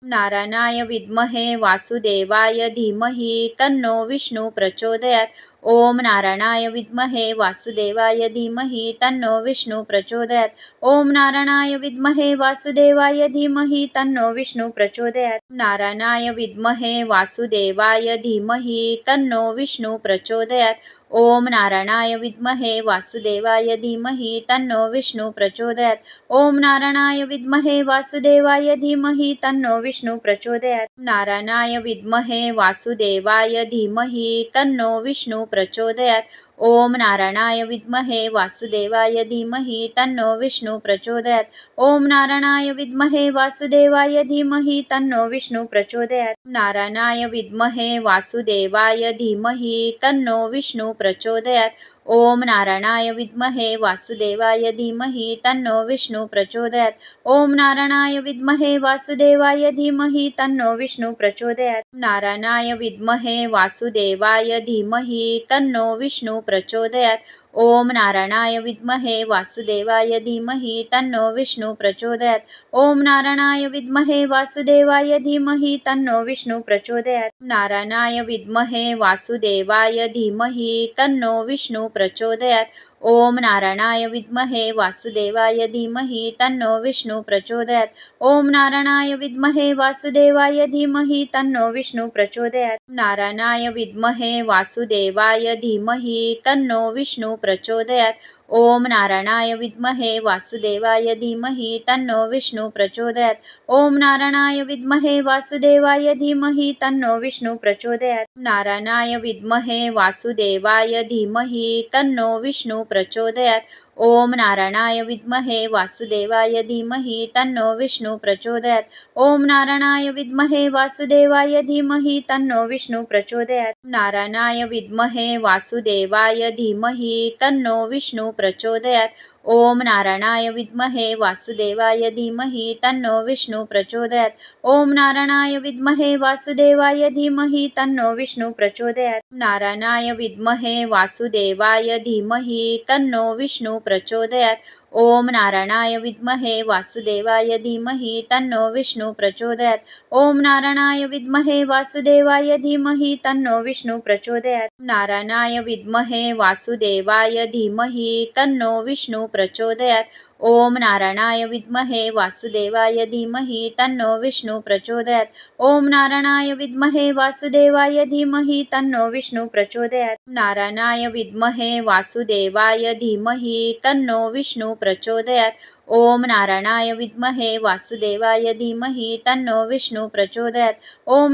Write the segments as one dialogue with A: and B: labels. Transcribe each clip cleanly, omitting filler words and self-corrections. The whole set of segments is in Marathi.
A: नारायणाय विद्महे वासुदेवाय धीमहि तन्नो विष्णु प्रचोदयात्। ओम नारायणाय विद्महे वासुदेवाय धीमहि तन्नो विष्णु प्रचोदयात्। ओम नारायणाय विद्महे वासुदेवाय धीमहि तन्नो विष्णु प्रचोदयात्। नारायणाय विद्महे वासुदेवाय धीमहि तन्नो विष्णु प्रचोदयात्। ओम नारायणाय विद्महे वासुदेवाय धीमहि तन्नो विष्णु प्रचोदयात्। ओम नारायणाय विद्महे वासुदेवाय धीमहि तन्नो विष्णु प्रचोदयात्। नारायणाय विद्महे वासुदेवाय धीमहि तन्नो विष्णु प्रचोदयात्। ओम नारायणाय विद्महे वासुदेवाय धीमहि तन्नो विष्णु प्रचोदयात्। ओम नारायणाय विद्महे वासुदेवाय धीमहि तन्नो विष्णु प्रचोदयात्। नारायणाय विद्महे वासुदेवाय धीमहि तन्नो विष्णु प्रचोदयात्। ओम नारायणाय विद्महे वासुदेवाय धीमहि तन्नो विष्णु प्रचोदयात्। ओम नारायणाय विद्महे वासुदेवाय धीमहि तन्नो विष्णु प्रचोदयात्। नारायणाय विद्महे वासुदेवाय धीमहि तन्नो विष्णु प्रचोदयात्। ओम नारायणाय विद्महे वासुदेवाय धीमहि तन्नो विष्णु प्रचोदयात्। ओम नारायणाय विद्महे वासुदेवाय धीमहि तन्नो विष्णु प्रचोदयात्। नारायणाय विद्महे वासुदेवाय धीमहि तन्नो विष्णु प्रचोदयात्। ओम नारायणाय विद्महे वासुदेवाय धीमहि तन्नो विष्णु प्रचोदयात्। ओम नारायणाय विद्महे वासुदेवाय धीमहि तन्नो विष्णु प्रचोदयात्। नारायणाय विद्महे वासुदेवाय धीमहि तन्नो विष्णु प्रचोदयात्। ओम नारायणाय विद्महे वासुदेवाय धीमहि तन्नो विष्णु प्रचोदयात्। ओम नारायणाय विद्महे वासुदेवाय धीमहि तन्नो विष्णु प्रचोदयात्। नारायणाय विद्महे वासुदेवाय धीमहि तन्नो विष्णु प्रचोदयात्। ओम नारायणाय विद्महे वासुदेवाय धीमहि तन्नो विष्णु प्रचोदयात्। ओम नारायणाय विद्महे वासुदेवाय धीमहि तन्नो विष्णु प्रचोदयात्। नारायणाय विद्महे वासुदेवाय धीमहि तन्नो विष्णु प्रचोदयात्। ओम नारायणाय विद्महे वासुदेवाय धीमहि तन्नो विष्णु प्रचोदयात्। ओम नारायणाय विद्महे वासुदेवाय धीमहि तन्नो विष्णु प्रचोदयात्। नारायणाय विद्महे वासुदेवाय धीमहि तन्नो विष्णु प्रचोदयात्। ओम नारायणाय विद्महे वासुदेवाय धीमहि तन्नो विष्णु प्रचोदयात्। ओम नारायणाय विद्महे वासुदेवाय धीमहि तन्नो विष्णु प्रचोदयात्। नारायणाय विद्महे वासुदेवाय धीमहि तन्नो विष्णु प्रचोदयात्। ओम नारायणाय विद्महे वासुदेवाय धीमहि तन्नो विष्णु प्रचोदयात्। ओम नारायणाय विद्महे वासुदेवाय धीमहि तन्नो विष्णु प्रचोदयात्। नारायणाय विद्महे वासुदेवाय धीमहि तन्नो विष्णु प्रचोदयात्। ओम नारायणाय विद्महे वासुदेवाय धीमहि तन्नो विष्णु प्रचोदयात्। ओम नारायणाय विद्महे वासुदेवाय धीमहि तन्नो विष्णु प्रचोदयात्। नारायणाय विद्महे वासुदेवाय धीमहि तन्नो विष्णु प्रचोदयात्। ओम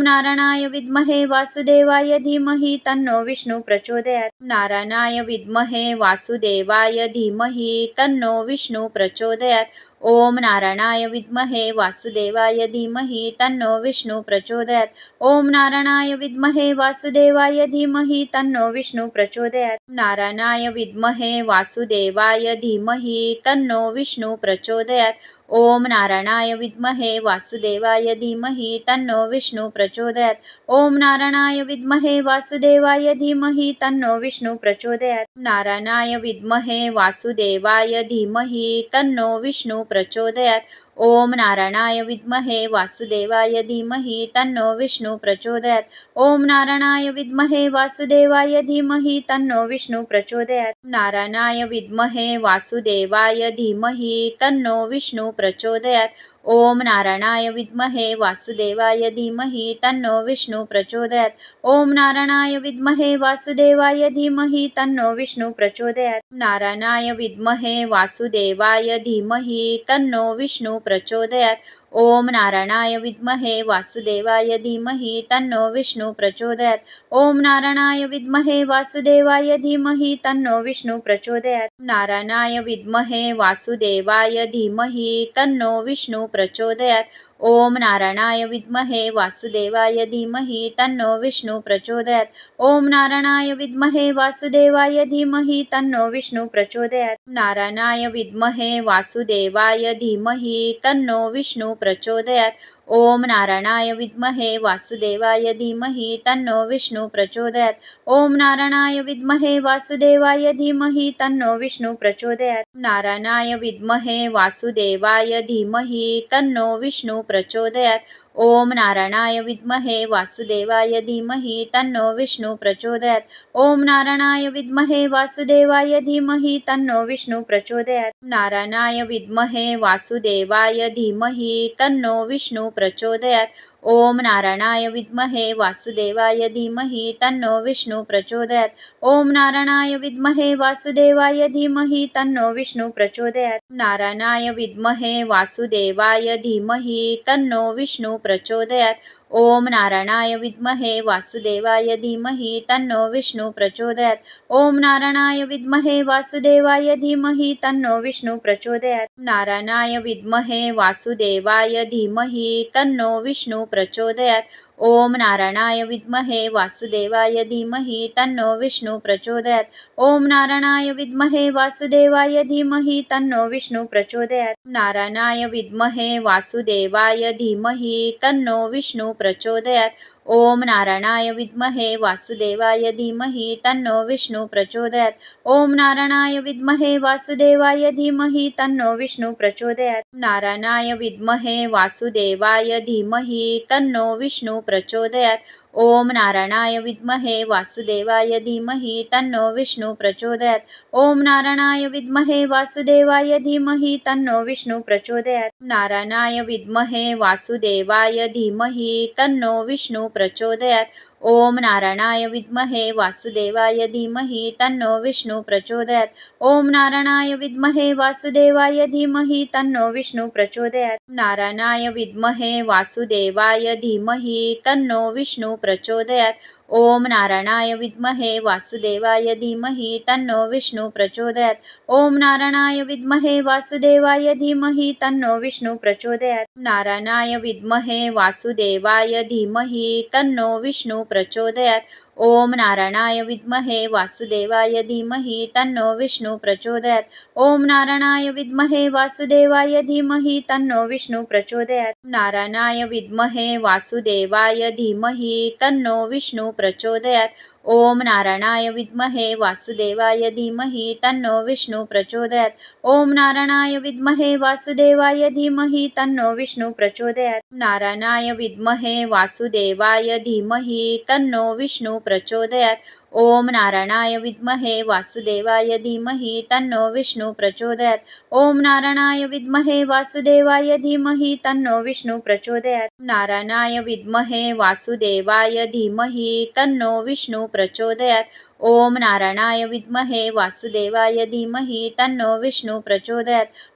A: नारायणाय विद्महे वासुदेवाय धीमहि तन्नो विष्णु प्रचोदयात्। ओम नारायणाय विद्महे वासुदेवाय धीमहि तन्नो विष्णु प्रचोदयात्। नारायणाय विद्महे वासुदेवाय धीमहि तन्नो विष्णु प्रचोदयात्। ओम नारायणाय विद्महे वासुदेवाय धीमहि तन्नो विष्णु प्रचोदयात्। ओम नारायणाय विद्महे वासुदेवाय धीमहि तन्नो विष्णु प्रचोदयात्। नारायणाय विद्महे वासुदेवाय धीमहि तन्नो विष्णु प्रचोदयात्। ओम नारायणाय विद्महे वासुदेवाय धीमहि तन्नो विष्णु प्रचोदयात्। ओम नारायणाय विद्महे वासुदेवाय धीमहि तन्नो विष्णु प्रचोदयात्। नारायणाय विद्महे वासुदेवाय धीमहि तन्नो विष्णु प्रचोदयात्। ओम नारायणाय विद्महे वासुदेवाय धीमहि तन्नो विष्णु प्रचोदयात्। ओम नारायणाय विद्महे वासुदेवाय धीमहि तन्नो विष्णु प्रचोदयात्। नारायणाय विद्महे वासुदेवाय धीमहि तन्नो विष्णु प्रचोदयात्। ओम नारायणाय विद्महे वासुदेवाय धीमहि तन्नो विष्णु प्रचोदयात्। ओम नारायणाय विद्महे वासुदेवाय धीमहि तन्नो विष्णु प्रचोदयात्। नारायणाय विद्महे वासुदेवाय धीमहि तन्नो विष्णु प्रचोदयात्। ओम नारायणाय विद्महे वासुदेवाय धीमहि तन्नो विष्णु प्रचोदयात्। ओम नारायणाय विद्महे वासुदेवाय धीमहि तन्नो विष्णु प्रचोदयात्। नारायणाय विद्महे वासुदेवाय धीमहि तन्नो विष्णु प्रचोदयात्। ओम नारायणाय विद्महे वासुदेवाय धीमहि तन्नो विष्णु प्रचोदयात्. ओम नारायणाय विद्महे वासुदेवाय धीमहि तन्नो विष्णु प्रचोदयात्. नारायणाय विद्महे वासुदेवाय धीमहि तन्नो विष्णु प्रचोदयात्. ओम नारायणाय विद्महे वासुदेवाय धीमहि तन्नो विष्णु प्रचोदयात्. ओम नारायणाय विद्महे वासुदेवाय धीमहि तन्नो विष्णु प्रचोदयात्. नारायणाय विद्महे वासुदेवाय धीमहि तन्नो विष्णु प्रचोदयात्. ओम नारायणाय विद्महे वासुदेवाय धीमहि तन्नो विष्णु प्रचोदयात्. ओम नारायणाय विद्महे वासुदेवाय धीमहि तन्नो विष्णु प्रचोदयात्. नारायणाय विद्महे वासुदेवाय धीमहि तन्नो विष्णु प्रचोदयात्. ओम नारायणाय विद्महे वासुदेवाय धीमहि तन्नो विष्णु प्रचोदयात्. ओम नारायणाय विद्महे वासुदेवाय धीमहि तन्नो विष्णु प्रचोदयात्. नारायणाय विद्महे वासुदेवाय धीमहि तन्नो विष्णु प्रचोदयात्. ओम नारायणाय विद्महे वासुदेवाय धीमहि तन्नो विष्णु प्रचोदयात्. ओम नारायणाय विद्महे वासुदेवाय धीमहि तन्नो विष्णु प्रचोदयात्. नारायणाय विद्महे वासुदेवाय धीमहि तन्नो विष्णु प्रचोदयात्. ओम नारायणाय विद्महे वासुदेवाय धीमहि तन्नो विष्णु प्रचोदयात्. ओम नारायणाय विद्महे वासुदेवाय धीमहि तन्नो विष्णु प्रचोदयात्. नारायणाय विद्महे वासुदेवाय धीमहि तन्नो विष्णु प्रचोदयात्. ओम नारायणाय विद्महे वासुदेवाय धीमहि तन्नो विष्णु प्रचोदयात्. ओम नारायणाय विद्महे वासुदेवाय धीमहि तन्नो विष्णु प्रचोदयात्. नारायणाय विद्महे वासुदेवाय धीमहि तन्नो विष्णु प्रचोदयात्. ओम नारायणाय विद्महे वासुदेवाय धीमहि तन्नो विष्णु प्रचोदयात्. ओम नारायणाय विद्महे वासुदेवाय धीमहि तन्नो विष्णु प्रचोदयात्. नारायणाय विद्महे वासुदेवाय धीमहि तन्नो विष्णु प्रचोदयात्. ओम नारायणाय विद्महे वासुदेवाय धीमहि तन्नो विष्णु प्रचोदयात्. ओम नारायणाय विद्महे वासुदेवाय धीमहि तन्नो विष्णु प्रचोदयात्. नारायणाय विद्महे वासुदेवाय धीमहि तन्नो विष्णु प्रचोदयात्. ओम नारायणाय विद्महे वासुदेवाय धीमहि तन्नो विष्णु प्रचोदयात्. ओम नारायणाय विद्महे वासुदेवाय धीमहि तन्नो विष्णु प्रचोदयात्. नारायणाय विद्महे वासुदेवाय धीमहि तन्नो विष्णु प्रचोदयात्. ओम नारायणाय विद्महे वासुदेवाय धीमहि तन्नो विष्णु प्रचोदयात्. ओम नारायणाय विद्महे वासुदेवाय धीमहि तन्नो विष्णु प्रचोदयात्. नारायणाय विद्महे वासुदेवाय धीमहि तन्नो विष्णु प्रचोदयात्. ओम नारायणाय विद्महे वासुदेवाय धीमहि तन्नो विष्णु प्रचोदयात्. ओम नारायणाय विद्महे वासुदेवाय धीमहि तन्नो विष्णु प्रचोदयात्. नारायणाय विद्महे वासुदेवाय धीमहि तन्नो विष्णु प्रचोदयात्. ओम नारायणाय विद्महे वासुदेवाय धीमहि तन्नो विष्णु प्रचोदयात्.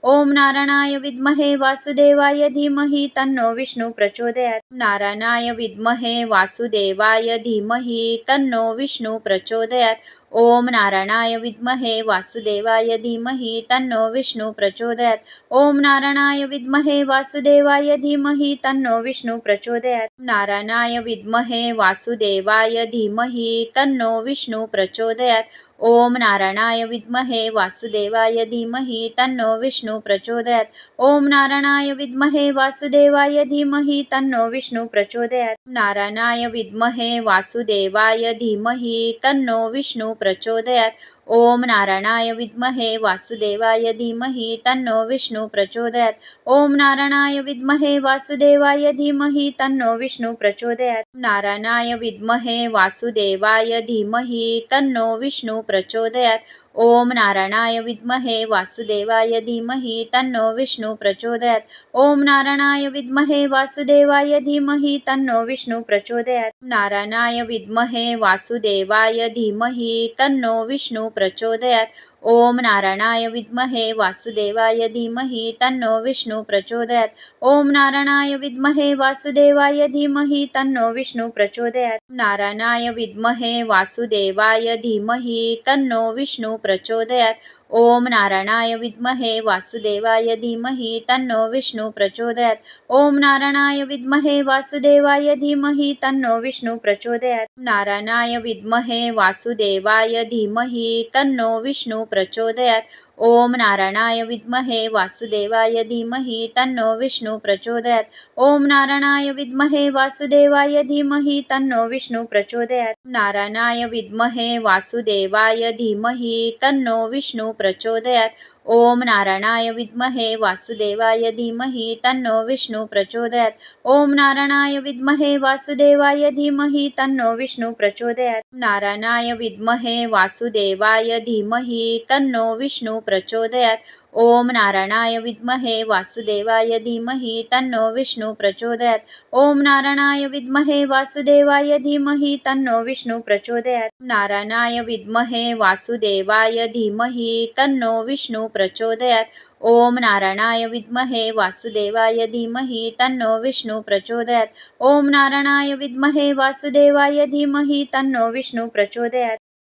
A: ओम नारायणाय विद्महे वासुदेवाय धीमहि तन्नो विष्णु प्रचोदयात्. नारायणाय विद्महे वासुदेवाय धीमहि तन्नो विष्णु प्रचोदयात्. ओम नारायणाय विद्महे वासुदेवाय धीमहि तन्नो विष्णु प्रचोदयात्. ओम नारायणाय विद्महे वासुदेवाय धीमहि तन्नो विष्णु प्रचोदयात्. नारायणाय विद्महे वासुदेवाय धीमहि तन्नो विष्णु प्रचोदयात्. ओम नारायणाय विद्महे वासुदेवाय धीमहि तन्नो विष्णु प्रचोदयात्. ओम नारायणाय विद्महे वासुदेवाय धीमहि तन्नो विष्णु प्रचोदयात्. नारायणाय विद्महे वासुदेवाय धीमहि तन्नो विष्णु प्रचोदयात्. ओम नारायणाय विद्महे वासुदेवाय धीमहि तन्नो विष्णु प्रचोदयात्. ओम नारायणाय विद्महे वासुदेवाय धीमहि तन्नो विष्णु प्रचोदयात्. नारायणाय विद्महे वासुदेवाय धीमहि तन्नो विष्णु प्रचोदयात्. ओम नारायणाय विद्महे वासुदेवाय धीमहि तन्नो विष्णु प्रचोदयात्. ओम नारायणाय विद्महे वासुदेवाय धीमहि तन्नो विष्णु प्रचोदयात्. नारायणाय विद्महे वासुदेवाय धीमहि तन्नो विष्णु प्रचोदयात्. ओम नारायणाय विद्महे वासुदेवाय धीमहि तन्नो विष्णु प्रचोदयात्. ओम नारायणाय विद्महे वासुदेवाय धीमहि तन्नो विष्णु प्रचोदयात्. नारायणाय विद्महे वासुदेवाय धीमहि तन्नो विष्णु प्रचोदयात्. ओम नारायणाय विद्महे वासुदेवाय धीमहि तन्नो विष्णु प्रचोदयात्. ओम नारायणाय विद्महे वासुदेवाय धीमहि तन्नो विष्णु प्रचोदयात्. नारायणाय विद्महे वासुदेवाय धीमहि तन्नो विष्णु प्रचोदयात्. ओम नारायणाय विद्महे वासुदेवाय धीमहि तन्नो विष्णु प्रचोदयात्. ओम नारायणाय विद्महे वासुदेवाय धीमहि तन्नो विष्णु प्रचोदयात्. नारायणाय विद्महे वासुदेवाय धीमहि तन्नो विष्णु प्रचोदयात्. ओम नारायणाय विद्महे वासुदेवाय धीमहि तन्नो विष्णु प्रचोदयात्. ओम नारायणाय विद्महे वासुदेवाय धीमहि तन्नो विष्णु प्रचोदयात्. नारायणाय विद्महे वासुदेवाय धीमहि तन्नो विष्णु प्रचोदयात्. ओम नारायणाय विद्महे वासुदेवाय धीमहि तन्नो विष्णु प्रचोदयात्. ओम नारायणाय विद्महे वासुदेवाय धीमहि तन्नो विष्णु प्रचोदयात्. नारायणाय विद्महे वासुदेवाय धीमहि तन्नो विष्णु प्रचोदयात्. ओम नारायणाय विद्महे वासुदेवाय धीमहि तन्नो विष्णु प्रचोदयात्. ओम नारायणाय विद्महे वासुदेवाय धीमहि तन्नो विष्णु प्रचोदयात्.